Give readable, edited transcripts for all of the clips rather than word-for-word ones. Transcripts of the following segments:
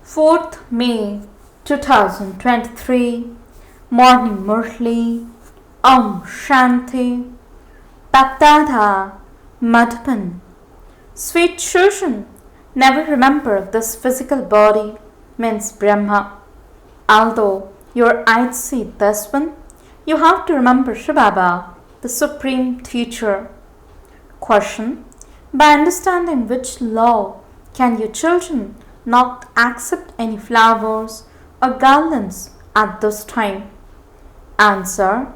4th May 2023 Morning Murli Om Shanti BapDada Madhuban. Sweet children, never remember this physical body means Brahma. Although your eyes see this one, you have to remember Shivbaba, the supreme teacher. Question: by understanding which law can you children not accept any flowers or garlands at this time? Answer: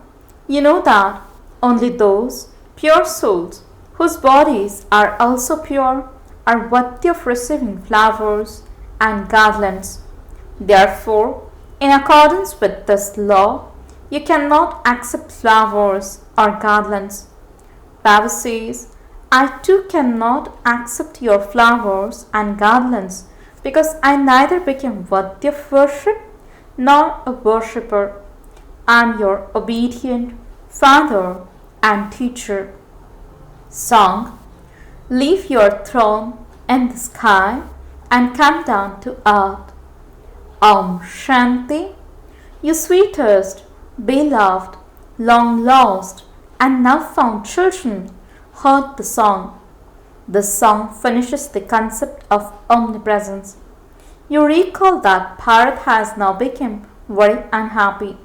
you know that only those pure souls whose bodies are also pure are worthy of receiving flowers and garlands. Therefore, in accordance with this law, you cannot accept flowers or garlands. Baba says, I too cannot accept your flowers and garlands because I neither became worthy of worship nor a worshipper. I am your obedient father and teacher. Song: leave your throne in the sky and come down to earth. Om Shanti. You sweetest, beloved, long lost, and now found children heard the song. This song finishes the concept of omnipresence. You recall that Bharat has now become very unhappy.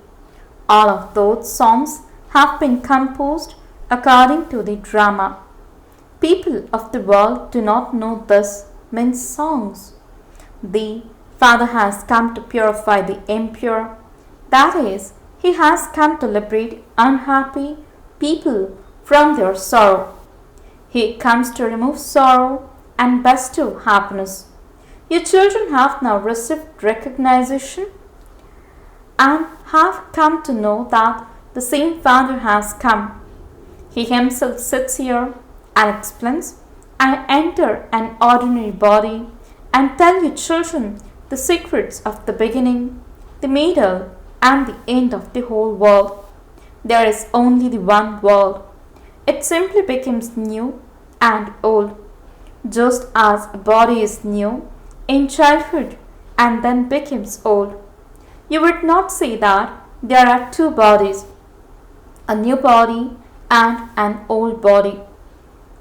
All of those songs have been composed according to the drama. People of the world do not know this means songs. The Father has come to purify the impure. That is, He has come to liberate unhappy people from their sorrow. He comes to remove sorrow and bestow happiness. Your children have now received recognition and have come to know that the same Father has come. He himself sits here and explains, I enter an ordinary body and tell you children the secrets of the beginning, the middle, and the end of the whole world. There is only the one world. It simply becomes new and old, just as a body is new in childhood and then becomes old. You would not say that there are two bodies, a new body and an old body.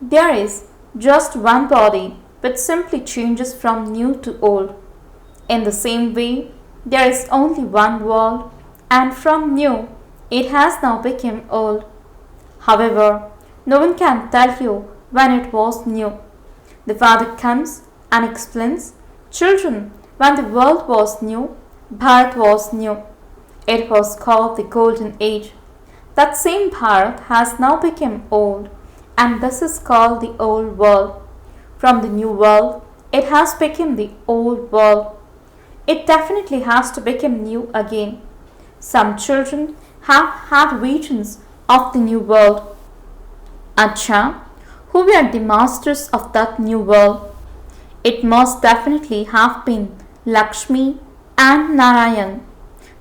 There is just one body which simply changes from new to old. In the same way, there is only one world, and from new it has now become old. However, no one can tell you when it was new. The Father comes and explains, children, when the world was new, Bharat was new. It was called the Golden Age. That same Bharat has now become old, and this is called the Old World. From the new world, it has become the Old World. It definitely has to become new again. Some children have had visions of the new world. Acha, who were the masters of that new world? It must definitely have been Lakshmi and Narayan.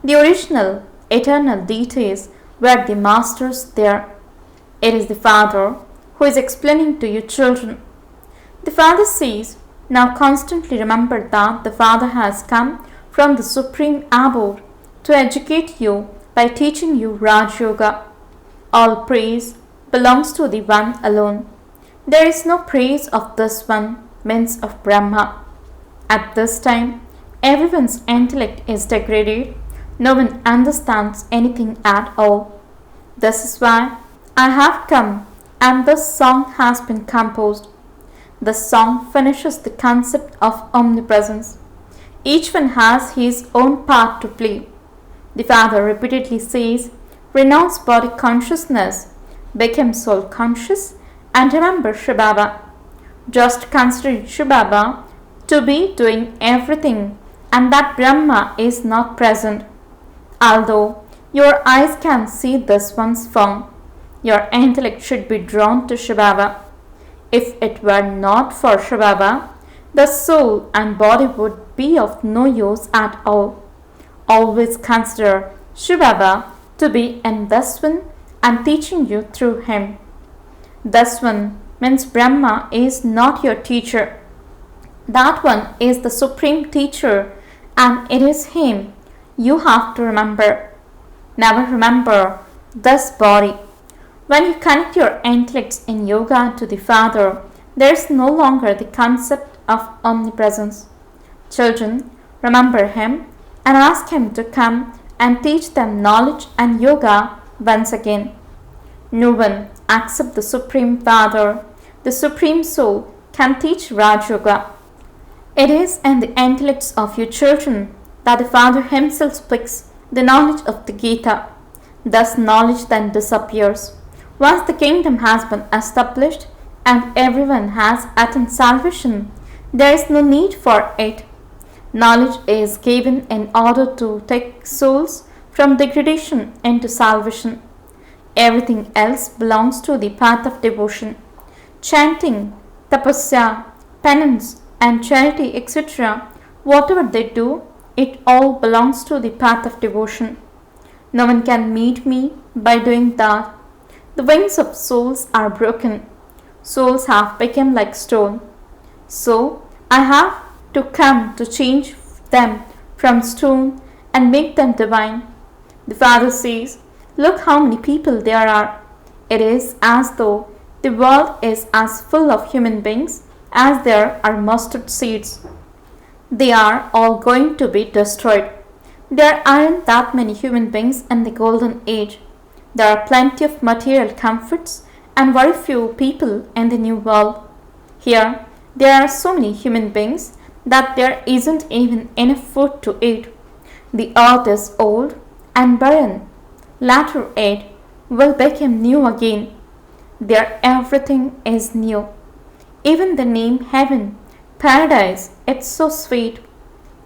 The original, eternal deities were the masters there. It is the Father who is explaining to you children. The Father says, now constantly remember that the Father has come from the Supreme Abode to educate you by teaching you Raj Yoga. All praise belongs to the One alone. There is no praise of this one, means of Brahma. At this time, everyone's intellect is degraded. No one understands anything at all. This is why I have come and this song has been composed. The song finishes the concept of omnipresence. Each one has his own part to play. The Father repeatedly says, renounce body consciousness, become soul conscious, and remember Shivbaba. Just consider Shivbaba to be doing everything, and that Brahma is not present. Although your eyes can see this one's form, your intellect should be drawn to Shivbaba. If it were not for Shivbaba, the soul and body would be of no use at all. Always consider Shivbaba to be in this one and teaching you through him. This one means Brahma is not your teacher. That one is the supreme teacher and it is Him you have to remember. Never remember this body. When you connect your intellects in yoga to the Father, there is no longer the concept of omnipresence. Children, remember Him and ask Him to come and teach them knowledge and yoga once again. No one except the Supreme Father, the Supreme Soul, can teach Raj Yoga. It is in the intellects of your children that the Father Himself speaks the knowledge of the Gita. Thus knowledge then disappears. Once the kingdom has been established and everyone has attained salvation, there is no need for it. Knowledge is given in order to take souls from degradation into salvation. Everything else belongs to the path of devotion. Chanting, tapasya, penance, and charity, etc., whatever they do, it all belongs to the path of devotion. No one can meet me by doing that. The wings of souls are broken. Souls have become like stone. So I have to come to change them from stone and make them divine. The Father says, look how many people there are. It is as though the world is as full of human beings as there are mustard seeds. They are all going to be destroyed. There aren't that many human beings in the golden age. There are plenty of material comforts and very few people in the new world. Here, there are so many human beings that there isn't even enough food to eat. The earth is old and barren. Later it will become new again. There everything is new. Even the name heaven, paradise, it's so sweet.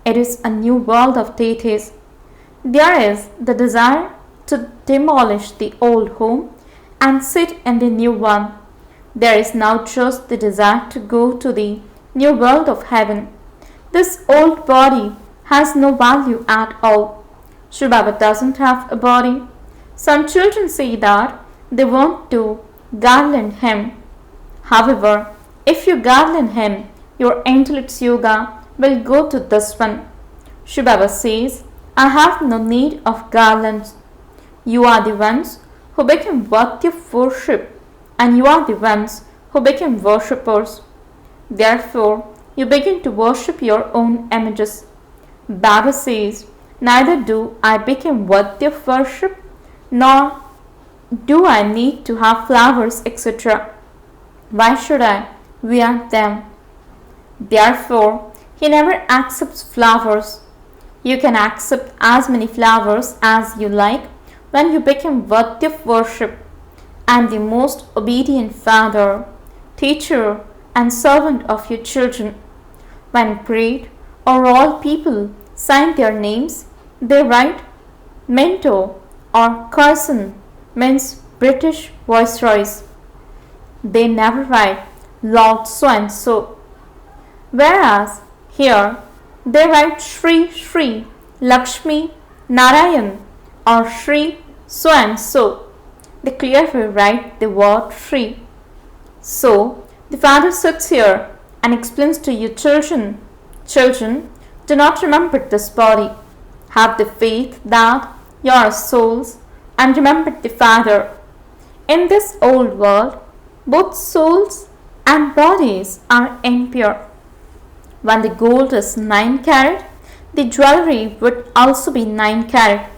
It is a new world of deities. There is the desire to demolish the old home and sit in the new one. There is now just the desire to go to the new world of heaven. This old body has no value at all. Shivbaba doesn't have a body. Some children say that they want to garland him. However, if you garland him, your intellect's yoga will go to this one. Shivbaba says, I have no need of garlands. You are the ones who become worthy of worship, and you are the ones who become worshippers. Therefore, you begin to worship your own images. Baba says, neither do I become worthy of worship, nor do I need to have flowers, etc. Why should I wear them? Therefore, he never accepts flowers. You can accept as many flowers as you like when you become worthy of worship, and the most obedient father, teacher, and servant of your children. When prayed, or all people sign their names, they write Minto or Carson, means British Viceroys. They never write Lord so and so. Whereas here they write Shri Shri Lakshmi Narayan or Shri so and so. They clearly write the word Shri. So the Father sits here and explains to you children, children, do not remember this body. Have the faith that you are souls and remember the Father. In this old world, both souls and bodies are impure. When the gold is 9 carat, the jewelry would also be 9 carat.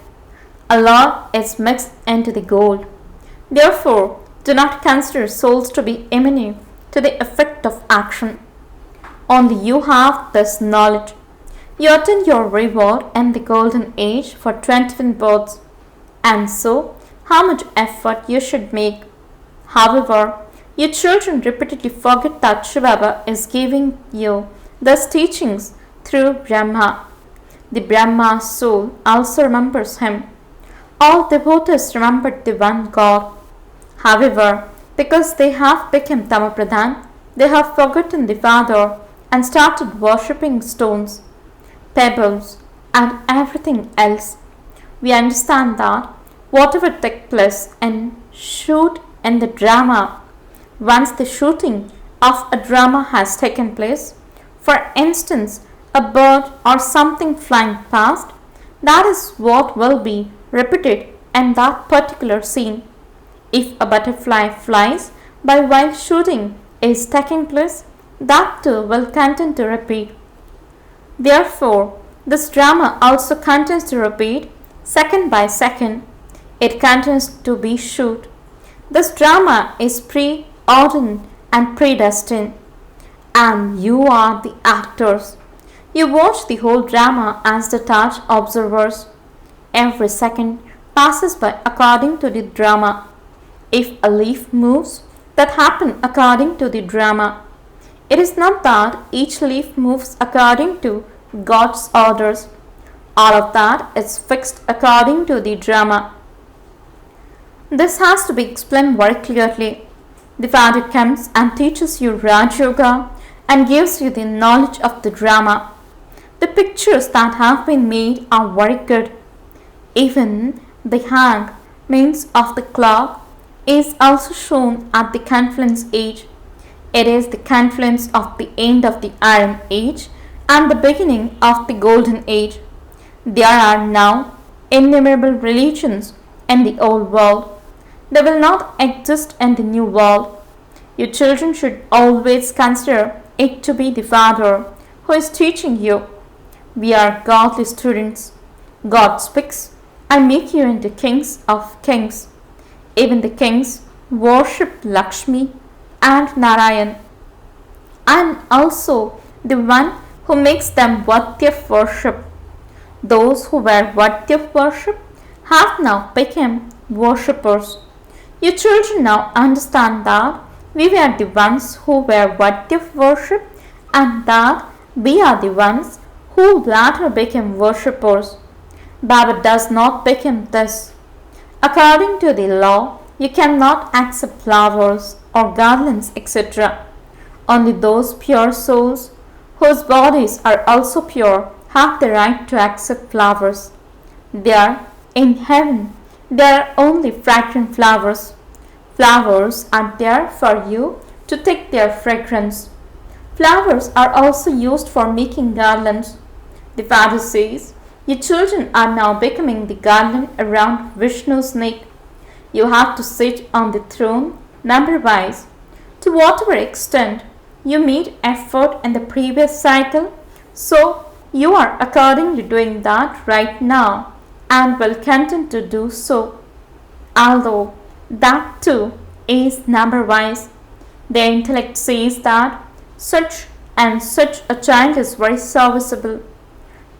A lot is mixed into the gold. Therefore, do not consider souls to be immune to the effect of action. Only you have this knowledge. You attain your reward in the golden age for 21 births, and so how much effort you should make. However, your children repeatedly forget that Shivbaba is giving you these teachings through Brahma. The Brahma soul also remembers him. All devotees remember the one God. However, because they have become Tamapradhan, they have forgotten the Father and started worshipping stones, pebbles, and everything else. We understand that whatever took place in shoot in the drama, once the shooting of a drama has taken place, for instance, a bird or something flying past, that is what will be repeated in that particular scene. If a butterfly flies by while shooting is taking place, that too will continue to repeat. Therefore, this drama also continues to repeat second by second. It continues to be shoot. This drama is preordained and predestined, and you are the actors. You watch the whole drama as detached observers. Every second passes by according to the drama. If a leaf moves, that happens according to the drama. It is not that each leaf moves according to God's orders. All of that is fixed according to the drama. This has to be explained very clearly. The Father comes and teaches you Raj Yoga and gives you the knowledge of the drama. The pictures that have been made are very good. Even the hand means of the clock is also shown at the confluence age. It is the confluence of the end of the Iron Age and the beginning of the Golden Age. There are now innumerable religions in the old world. They will not exist in the new world. Your children should always consider it to be the Father who is teaching you. We are godly students. God speaks, I make you into kings of kings. Even the kings worship Lakshmi and Narayan. I am also the one who makes them worthy of worship. Those who were worthy of worship have now become worshippers. Your children now understand that we were the ones who were worthy of worship and that we are the ones who later became worshippers. Baba does not become this. According to the law, you cannot accept flowers or garlands, etc. Only those pure souls whose bodies are also pure have the right to accept flowers. There, in heaven, there are only fragrant flowers. Flowers are there for you to take their fragrance. Flowers are also used for making garlands. The Father says, your children are now becoming the garland around Vishnu's neck. You have to sit on the throne number-wise. To whatever extent you made effort in the previous cycle, so you are accordingly doing that right now and will continue to do so. Although that too is number-wise, the intellect says that such and such a child is very serviceable.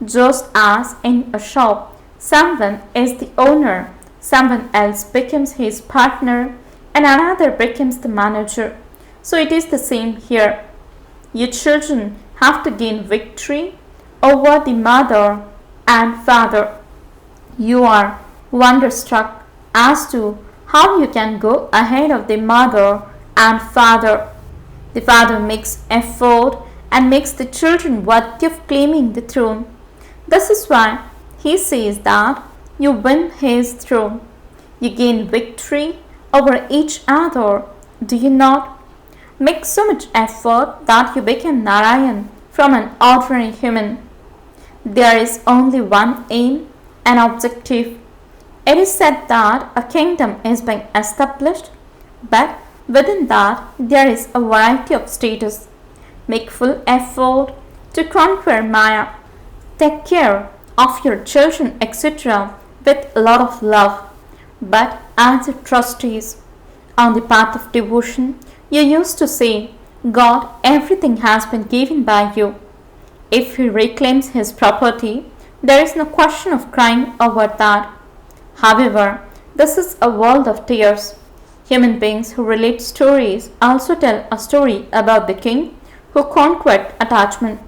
Just as in a shop, someone is the owner, someone else becomes his partner, and another becomes the manager. So it is the same here. Your children have to gain victory over the mother and father. You are wonderstruck as to how you can go ahead of the mother and father. The father makes effort and makes the children worthy of claiming the throne. This is why he says that you win his throne. You gain victory over each other, do you not? Make so much effort that you become Narayan from an ordinary human. There is only one aim and objective. It is said that a kingdom is being established, but within that there is a variety of status. Make full effort to conquer Maya. Take care of your children, etc. with a lot of love. But as trustees on the path of devotion, you used to say, God, everything has been given by you. If he reclaims his property, there is no question of crying over that. However, this is a world of tears. Human beings who relate stories also tell a story about the king who conquered attachment.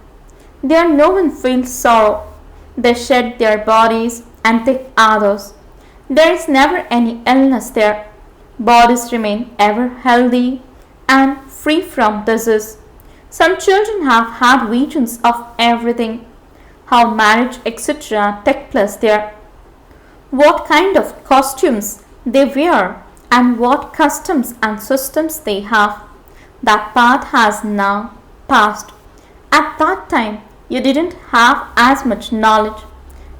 There no one feels sorrow. They shed their bodies and take others. There is never any illness there. Bodies remain ever healthy and free from disease. Some children have had visions of everything, how marriage etc. take place there, what kind of costumes they wear, and what customs and systems they have. That path has now passed. At that time, you didn't have as much knowledge.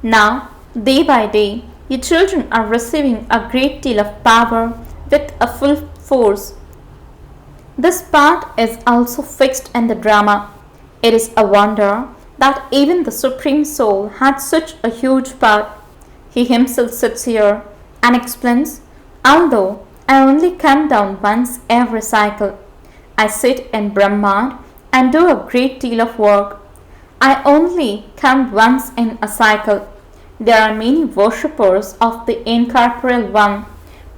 Now, day by day, your children are receiving a great deal of power with a full force. This part is also fixed in the drama. It is a wonder that even the Supreme Soul had such a huge part. He himself sits here and explains, although I only come down once every cycle, I sit in Brahma and do a great deal of work. I only come once in a cycle. There are many worshippers of the incorporeal one,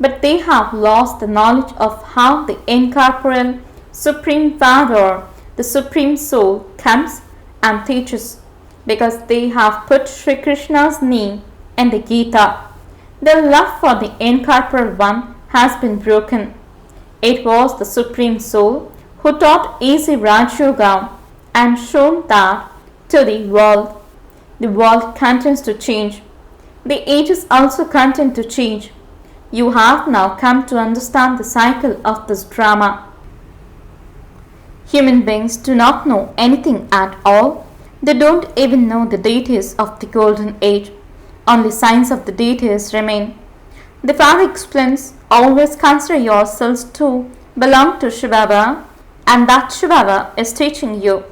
but they have lost the knowledge of how the incorporeal Supreme Father, the Supreme Soul, comes and teaches, because they have put Sri Krishna's name in the Gita. Their love for the incorporeal one has been broken. It was the Supreme Soul who taught easy Raj Yoga and shown that to the world. The world continues to change. The ages also continue to change. You have now come to understand the cycle of this drama. Human beings do not know anything at all. They don't even know the deities of the golden age. Only signs of the deities remain. The Father explains, always consider yourselves to belong to shivbaba, and that shivbaba is teaching you.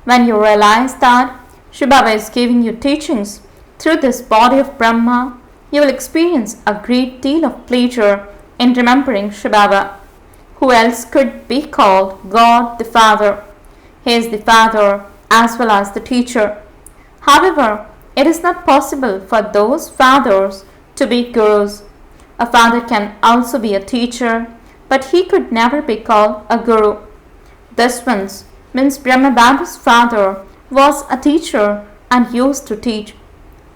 When you realize that shivbaba is giving you teachings through this body of Brahma, you will experience a great deal of pleasure in remembering shivbaba. Who else could be called God the Father? He is the Father as well as the teacher. However, it is not possible for those fathers to be gurus. A father can also be a teacher, but he could never be called a guru. This once means Brahma Baba's father was a teacher and used to teach.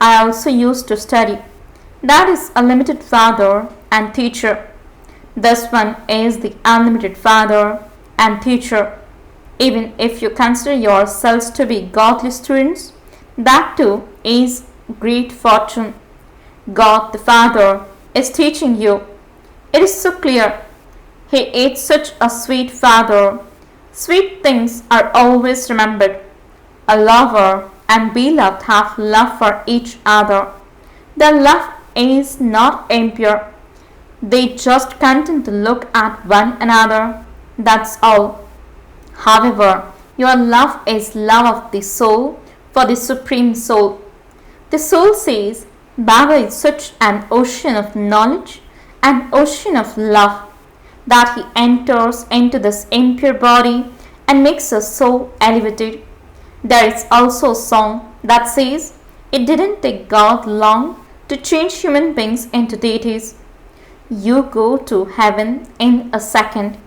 I also used to study. That is a limited father and teacher. This one is the unlimited father and teacher. Even if you consider yourselves to be godly students, that too is great fortune. God the Father is teaching you. It is so clear. He is such a sweet Father. Sweet things are always remembered. A lover and beloved have love for each other. Their love is not impure. They just continue to look at one another. That's all. However, your love is love of the soul for the Supreme Soul. The soul says, Baba is such an ocean of knowledge, an ocean of love, that he enters into this impure body and makes us so elevated. There is also a song that says, it didn't take God long to change human beings into deities. You go to heaven in a second.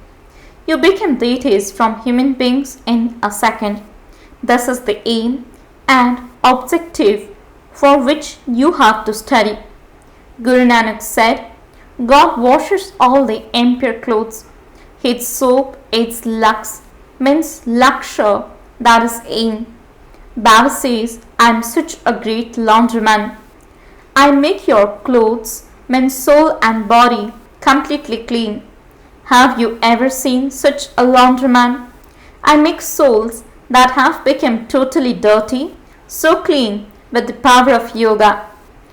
You become deities from human beings in a second. This is the aim and objective for which you have to study. Guru Nanak said, God washes all the impure clothes. His soap is lux, means laksha, that is aim. Baba says, I am such a great laundryman. I make your clothes, means soul and body, completely clean. Have you ever seen such a laundryman? I make souls that have become totally dirty, so clean with the power of yoga.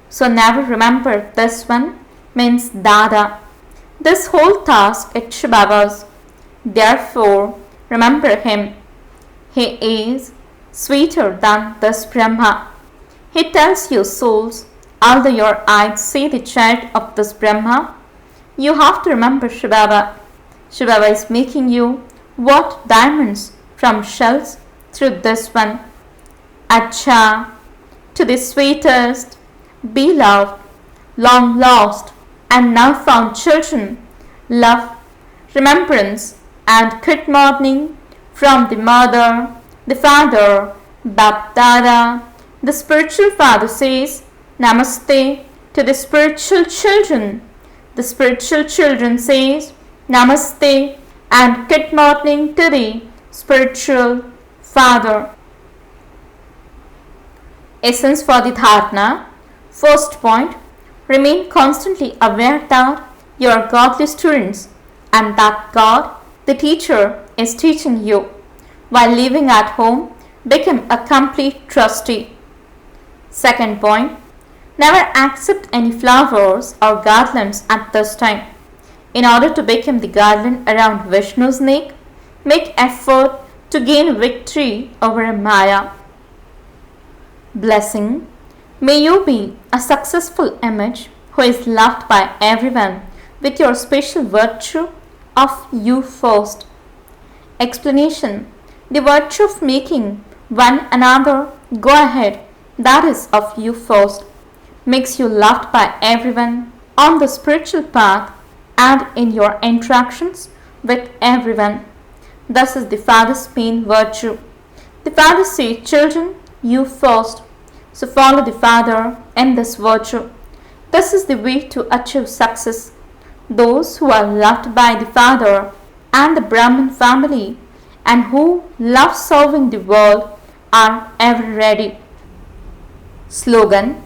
So never remember this one means Dada. This whole task is Shivaba's. Therefore, remember him. He is sweeter than this Brahma. He tells you souls, although your eyes see the chariot of this Brahma, you have to remember Shivbaba. Shivbaba is making you what diamonds from shells through this one. Acha, to the sweetest, beloved, long lost, and now found children, love, remembrance, and good morning from the mother, the father, BapDada. The spiritual father says, Namaste to the spiritual children. The spiritual children says, Namaste and good morning to the spiritual father. Essence for the dharana. First point, remain constantly aware that you are godly students and that God, the teacher, is teaching you. While living at home, Become a complete trustee. Second point, never accept any flowers or garlands at this time. In order to become the garland around Vishnu's neck, make effort to gain victory over Maya. Blessing. May you be a successful image who is loved by everyone with your special virtue of you first. Explanation. The virtue of making one another go ahead, that is of you first, makes you loved by everyone on the spiritual path and in your interactions with everyone. Thus is the Father's main virtue. The Father says, children, you first. So follow the Father in this virtue. This is the way to achieve success. Those who are loved by the Father and the Brahmin family and who love serving the world are ever ready. Slogan.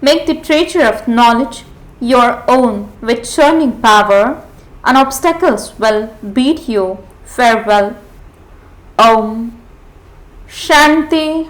Make the treasure of knowledge your own with churning power, and obstacles will bid you farewell. Om Shanti